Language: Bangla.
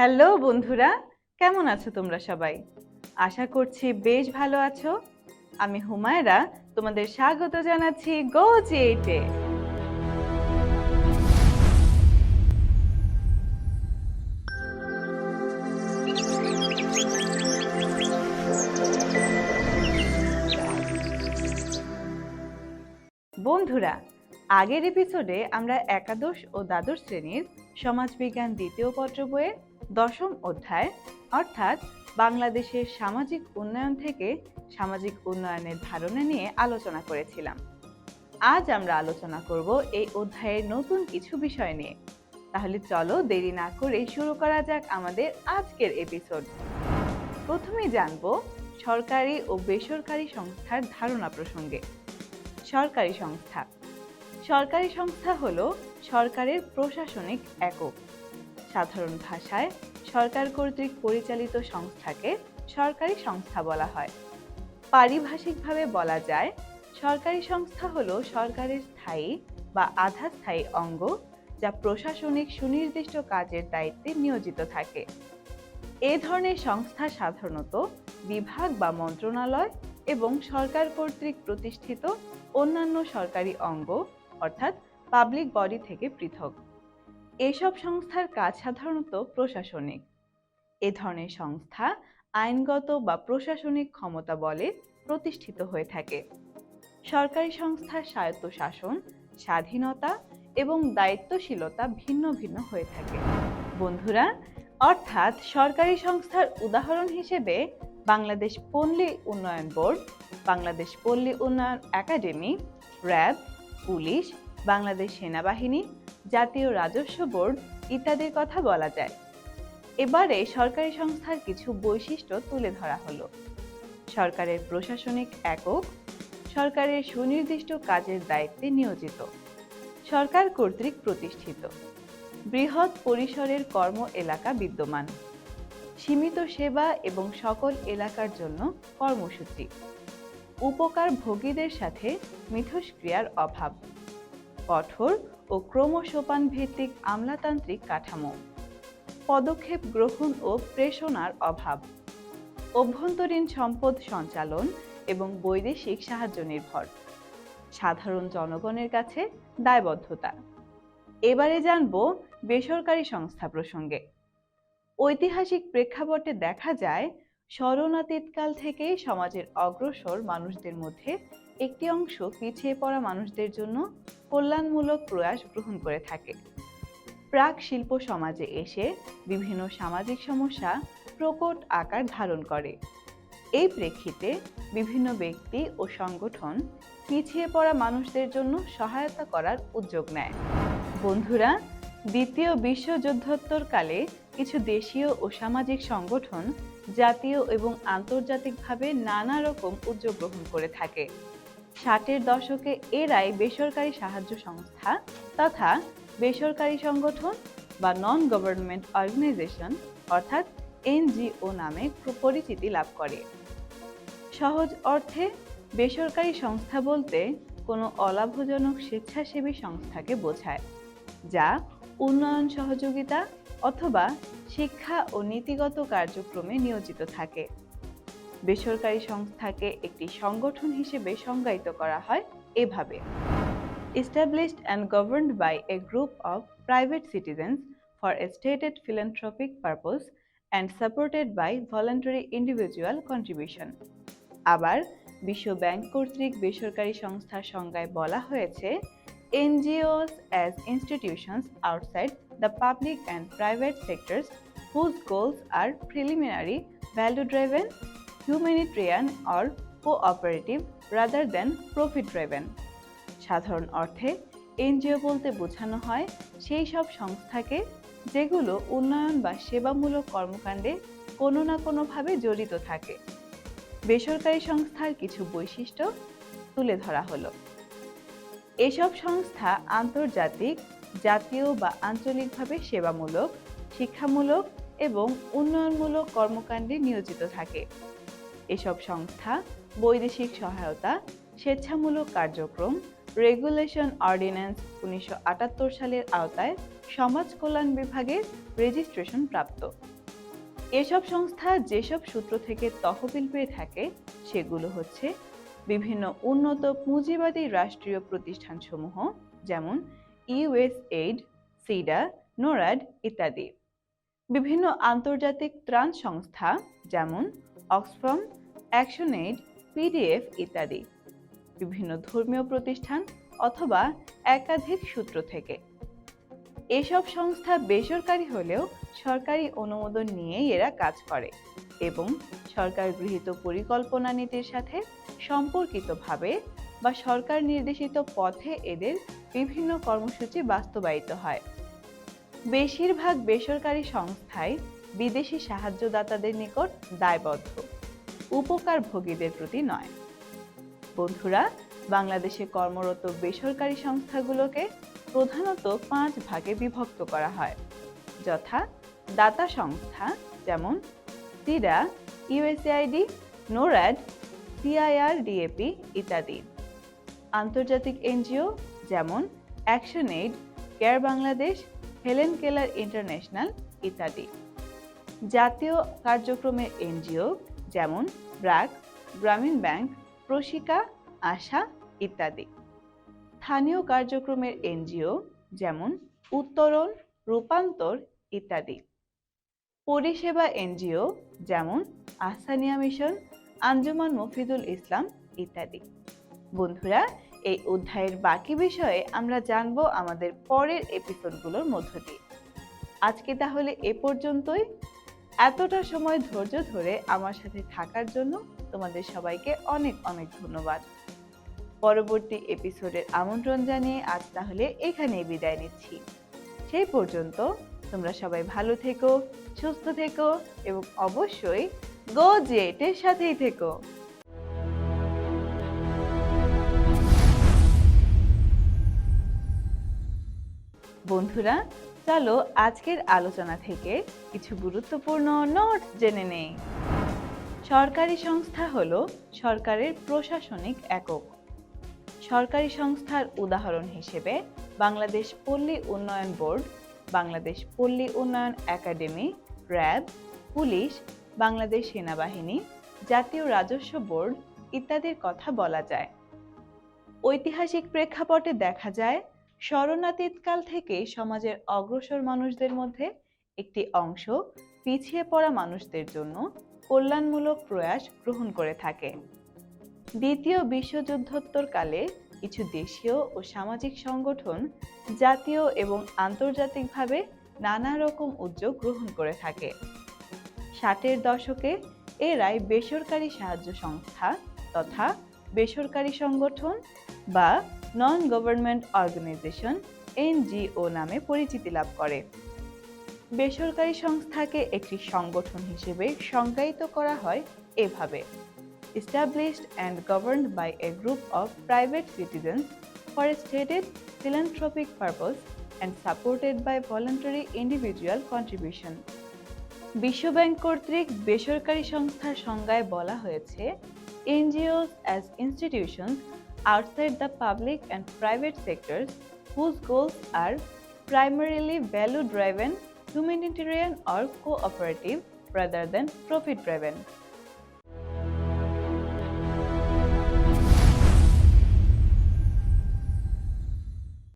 হ্যালো বন্ধুরা, কেমন আছো তোমরা সবাই? আশা করছি বেশ ভালো আছো। আমি হুমায়রা তোমাদের স্বাগত জানাচ্ছি গো জি8-এ। বন্ধুরা, আগের এপিসোডে আমরা একাদশ ও দ্বাদশ শ্রেণীর সমাজবিজ্ঞান দ্বিতীয় পত্র বইয়ের দশম অধ্যায় অর্থাৎ বাংলাদেশের সামাজিক উন্নয়ন থেকে সামাজিক উন্নয়নের ধারণা নিয়ে আলোচনা করেছিলাম। আজ আমরা আলোচনা করব এই অধ্যায়ের নতুন কিছু বিষয় নিয়ে। তাহলে চলো দেরি না করে শুরু করা যাক আমাদের আজকের এপিসোড। প্রথমেই জানব সরকারি ও বেসরকারি সংস্থার ধারণা প্রসঙ্গে। সরকারি সংস্থা। সরকারি সংস্থা হলো সরকারের প্রশাসনিক একক। সাধারণ ভাষায় সরকার কর্তৃক পরিচালিত সংস্থাকে সরকারি সংস্থা বলা হয়। পারিভাষিকভাবে বলা যায়, সরকারি সংস্থা হলো সরকারের স্থায়ী বা আধা স্থায়ী অঙ্গ, যা প্রশাসনিক সুনির্দিষ্ট কাজের দায়িত্বে নিয়োজিত থাকে। এই ধরনের সংস্থা সাধারণত বিভাগ বা মন্ত্রণালয় এবং সরকার কর্তৃক প্রতিষ্ঠিত অন্যান্য সরকারি অঙ্গ অর্থাৎ পাবলিক বডি থেকে পৃথক। এসব সংস্থার কাজ সাধারণত প্রশাসনিক। এ ধরনের সংস্থা আইনগত বা প্রশাসনিক ক্ষমতা বলে প্রতিষ্ঠিত হয়ে থাকে। সরকারি সংস্থার স্বায়ত্তশাসন, স্বাধীনতা এবং দায়িত্বশীলতা ভিন্ন ভিন্ন হয়ে থাকে। বন্ধুরা, অর্থাৎ সরকারি সংস্থার উদাহরণ হিসেবে বাংলাদেশ পল্লী উন্নয়ন বোর্ড, বাংলাদেশ পল্লী উন্নয়ন একাডেমি, র্যাব, পুলিশ, বাংলাদেশ সেনাবাহিনী, জাতীয় রাজস্ব বোর্ড ইত্যাদির কথা বলা যায়। এবারে সরকারি সংস্থার কিছু বৈশিষ্ট্য তুলে ধরা হলো। সরকারের প্রশাসনিক একক, সরকারের সুনির্দিষ্ট কাজের দায়িত্বে নিয়োজিত, সরকার কর্তৃক প্রতিষ্ঠিত, বৃহৎ পরিসরের কর্ম এলাকা বিদ্যমান, সীমিত সেবা এবং সকল এলাকার জন্য কর্মসূচি, উপকার ভোগীদের সাথে মিথস্ক্রিয়ার অভাব, কঠোর ও ক্রমসোপান ভিত্তিক আমলাতান্ত্রিক কাঠামো, পদক্ষেপ গ্রহণ ও প্রেষণার অভাব, অভ্যন্তরীণ সম্পদ সঞ্চালন এবং বৈদেশিক সাহায্য নির্ভর, সাধারণ জনগণের কাছে দায়বদ্ধতা। এবারে জানব বেসরকারি সংস্থা প্রসঙ্গে। ঐতিহাসিক প্রেক্ষাপটে দেখা যায়, স্মরণাতীতকাল থেকেই সমাজের অগ্রসর মানুষদের মধ্যে একটি অংশ পিছিয়ে পড়া মানুষদের জন্য কল্যাণমূলক প্রয়াস গ্রহণ করে থাকে। প্রাক শিল্প সমাজে এসে বিভিন্ন সামাজিক সমস্যা প্রকট আকার ধারণ করে। এই প্রেক্ষিতে বিভিন্ন ব্যক্তি ও সংগঠন পিছিয়ে পড়া মানুষদের জন্য সহায়তা করার উদ্যোগ নেয়। বন্ধুরা, দ্বিতীয় বিশ্বযুদ্ধোত্তরকালে কিছু দেশীয় ও সামাজিক সংগঠন জাতীয় এবং আন্তর্জাতিকভাবে নানা রকম উদ্যোগ গ্রহণ করে থাকে। 60-এর দশকে এরাই বেসরকারি সাহায্য সংস্থা তথা বেসরকারি সংগঠন বা নন গভর্নমেন্ট অর্গানাইজেশন অর্থাৎ এনজিও নামে পরিচিতি লাভ করে। সহজ অর্থে বেসরকারি সংস্থা বলতে কোনো অলাভজনক স্বেচ্ছাসেবী সংস্থাকে বোঝায়, যা উন্নয়ন সহযোগিতা অথবা শিক্ষা ও নীতিগত কার্যক্রমে নিয়োজিত থাকে। বেসরকারি সংস্থাকে একটি সংগঠন হিসেবে সংজ্ঞায়িত করা হয় এভাবে: established and governed by a group of private citizens for a stated philanthropic purpose and supported by voluntary individual contribution। আবার বিশ্ব ব্যাংক কর্তৃক বেসরকারি সংস্থার সংজ্ঞায় বলা হয়েছে, NGOs as institutions outside the public and private sectors whose goals are preliminary, value-driven, humanitarian or cooperative rather than profit-driven। সাধারণ অর্থে এনজিও বলতে বোঝানো হয় সেই সব সংস্থাকে যেগুলো উন্নয়ন বা সেবামূলক কর্মকাণ্ডে কোনো না কোনোভাবে জড়িত থাকে। বেসরকারি সংস্থার কিছু বৈশিষ্ট্য তুলে ধরা হলো। এসব সংস্থা আন্তর্জাতিক, জাতীয় বা আঞ্চলিকভাবে সেবামূলক, শিক্ষামূলক এবং উন্নয়নমূলক কর্মকাণ্ডে নিয়োজিত থাকে। এসব সংস্থা বৈদেশিক সহায়তা, স্বেচ্ছামূলক কার্যক্রম, রেগুলেশন অর্ডিন্যান্স 1978 সালের আওতায় সমাজ কল্যাণ বিভাগের রেজিস্ট্রেশন প্রাপ্ত। এসব সংস্থা যেসব সূত্র থেকে তহবিল পেয়ে থাকে সেগুলো হচ্ছে বিভিন্ন উন্নত পুঁজিবাদী রাষ্ট্রীয় প্রতিষ্ঠানসমূহ, যেমন ইউএসএইড, সিডা, নোরাড ইত্যাদি, বিভিন্ন আন্তর্জাতিক ত্রাণ সংস্থা যেমন অক্সফাম, অ্যাকশনএইড, পিডিএফ ইত্যাদি, বিভিন্ন ধর্মীয় প্রতিষ্ঠান অথবা একাধিক সূত্র থেকে। এসব সংস্থা বেসরকারি হলেও সরকারি অনুমোদন নিয়েই এরা কাজ করে এবং সরকার গৃহীত পরিকল্পনা নীতির সাথে সম্পর্কিতভাবে বা সরকার নির্দেশিত পথে এদের বিভিন্ন কর্মসূচি বাস্তবায়িত হয়। বেশিরভাগ বেসরকারি সংস্থাই বিদেশি সাহায্যদাতাদের নিকট দায়বদ্ধ, উপকারভোগীদের প্রতি নয়। বন্ধুরা, বাংলাদেশে কর্মরত বেসরকারি সংস্থাগুলোকে প্রধানত 5 ভাগে বিভক্ত করা হয়, যথা দাতা সংস্থা যেমন সিডা, ইউএসএআইডি, নোরাড, সিআইআরডিএপি ইত্যাদি, আন্তর্জাতিক এনজিও যেমন ActionAid, CARE Bangladesh, Helen Keller International ইত্যাদি, জাতীয় কার্যক্রমের এনজিও যেমন ব্র্যাক, গ্রামীণ ব্যাংক, প্রশিকা, আশা ইত্যাদি, স্থানীয় কার্যক্রমের এনজিও যেমন উত্তরণ, রূপান্তর ইত্যাদি, পরিষেবা এনজিও যেমন আহসানিয়া মিশন, আঞ্জুমান মফিদুল ইসলাম ইত্যাদি। বন্ধুরা, এই অধ্যায়ের বাকি বিষয়ে আমরা জানব আমাদের পরের এপিসোডগুলোর মধ্য দিয়ে। আজকে তাহলে এ পর্যন্তই। এতটা সময় ধৈর্য ধরে আমার সাথে থাকার জন্য তোমাদের সবাইকে অনেক অনেক ধন্যবাদ। পরবর্তী এপিসোডের আমন্ত্রণ জানিয়ে আজ তাহলে এখানেই বিদায় নিচ্ছি। সেই পর্যন্ত তোমরা সবাই ভালো থেকো, সুস্থ থেকো এবং অবশ্যই গো জেটের সাথেই থেকো। বন্ধুরা, চলো আজকের আলোচনা থেকে কিছু গুরুত্বপূর্ণ নোটস জেনে নেই। সরকারি সংস্থা হলো সরকারের প্রশাসনিক একক। সরকারি সংস্থার উদাহরণ হিসেবে বাংলাদেশ পল্লী উন্নয়ন বোর্ড, বাংলাদেশ পল্লী উন্নয়ন একাডেমি, র্যাব, পুলিশ, বাংলাদেশ সেনাবাহিনী, জাতীয় রাজস্ব বোর্ড ইত্যাদির কথা বলা যায়। ঐতিহাসিক প্রেক্ষাপটে দেখা যায় স্মরণাতীতকাল থেকে সমাজের অগ্রসর মানুষদের মধ্যে একটি অংশ পিছিয়ে পড়া মানুষদের জন্য কল্যাণমূলক প্রয়াস গ্রহণ করে থাকে। দ্বিতীয় বিশ্বযুদ্ধোত্তরকালে কিছু দেশীয় ও সামাজিক সংগঠন জাতীয় এবং আন্তর্জাতিকভাবে নানা রকম উদ্যোগ গ্রহণ করে থাকে। 60-এর দশকে এরাই বেসরকারি সাহায্য সংস্থা তথা বেসরকারি সংগঠন বা নন গভর্নমেন্ট অর্গানাইজেশন এনজিও নামে পরিচিতি লাভ করে। বেসরকারি সংস্থাকে একটি সংগঠন হিসেবে সংজ্ঞায়িত করা হয় এভাবে: established and governed by a group of private citizens for a stated philanthropic purpose and supported by voluntary individual contribution. বিশ্বব্যাংক কর্তৃক বেসরকারি সংস্থার সংজ্ঞায় বলা হয়েছে, NGOs as institutions outside the public and private sectors whose goals are primarily value-driven, humanitarian or cooperative rather than profit-driven.